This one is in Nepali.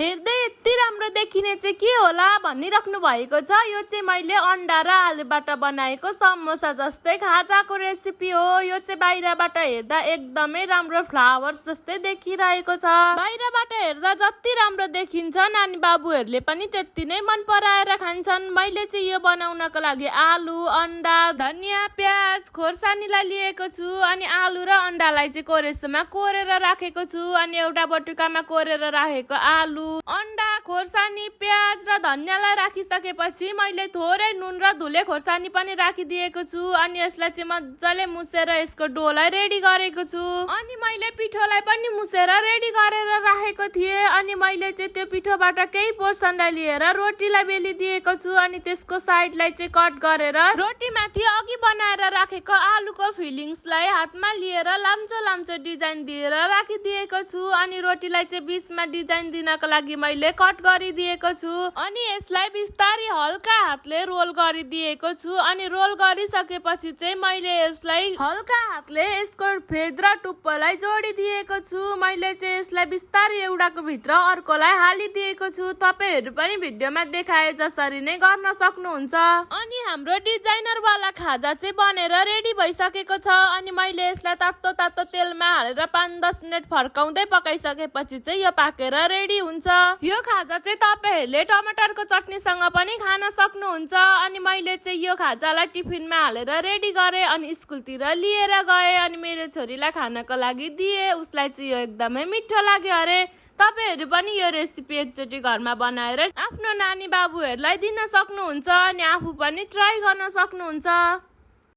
हेर्दै यति राम्रो देखिने चाहिँ के होला भनिराख्नु भएको छ। यो चाहिँ मैले अन्डा र आलुबाट बनाएको समोसा जस्तै खाजाको रेसिपी हो। यो चाहिँ बाहिरबाट हेर्दा एकदमै राम्रो फ्लावर्स जस्तै देखिरहेको छ। बाहिरबाट हेर्दा जति राम्रो देखिन्छ नानी बाबुहरूले पनि त्यति नै मन पराएर खान्छन्। मैले चाहिँ यो बनाउनको लागि आलु, अन्डा, धनियाँ, प्याज, खोर्सानीलाई लिएको छु। अनि आलु र अन्डालाई चाहिँ कोरेसोमा कोरेर राखेको छु। अनि एउटा बटुकामा कोरेर राखेको आलु, अन्डा, खोर्सानी, प्याज र धनियाँलाई राखिसकेपछि मैले थोरै नुन र धुले खोर्सानी पनि राखिदिएको छु। अनि यसलाई चाहिँ मजाले मुसेर यसको डोलाई रेडी गरेको छु। अनि मैले पिठोलाई पनि मुसेर रेडी गरेर राखेको थिएँ। अनि मैले चाहिँ त्यो पिठोबाट केही पोर्सनलाई लिएर रोटीलाई बेलिदिएको छु। अनि त्यसको साइडलाई चाहिँ कट गरेर रोटीमाथि अघि बनाएर राखेको आलुको फिलिङ्सलाई हातमा लिएर लाम्चो लाम्चो डिजाइन दिएर राखिदिएको छु। अनि रोटीलाई चाहिँ बिचमा डिजाइन दिनको लागि मैले कट गरिदिएको छु। अनि यसलाई बिस्तारै हल्का हातले रोल गरिदिएको छु। अनि रोल गरिसकेपछि चाहिँ मैले यसलाई हल्का हातले यसको फेद र टुप्पोलाई जोडिदिएको छु। मैले चाहिँ यसलाई बिस्तारै एउटाको भित्र अर्कोलाई हालिदिएको छु। तपाईहरु पनि भिडियोमा देखाए जसरी नै गर्न सक्नुहुन्छ। अनि हाम्रो डिजाइनर वाला खाजा चाहिँ बनेर रेडी भइसकेको छ। अनि मैले यसलाई तातो तातो तेलमा हालेर 5-10 मिनेट फर्काउँदै पकाइसकेपछि चाहिँ यो पाकेर रेडी हुन्छ। यो खाजा चाहिँ तपाईहरुले टमाटरको चटनीसँग पनि खान सक्नुहुन्छ। अनि मैले चाहिँ यो खाजालाई टिफिनमा हालेर रेडी गरे अनि स्कुलतिर लिएर गए। अनि मेरो छोरीलाई खानको लागि दिए। उसलाई चाहिँ यो एकदमै मिठो लाग्यो अरे। तपाईहरु पनि यो रेसिपी एकचोटि घरमा बनाएर आफ्नो नानी बाबुहरुलाई दिन सक्नुहुन्छ। अनि आफू पनि ट्राई गर्न सक्नुहुन्छ।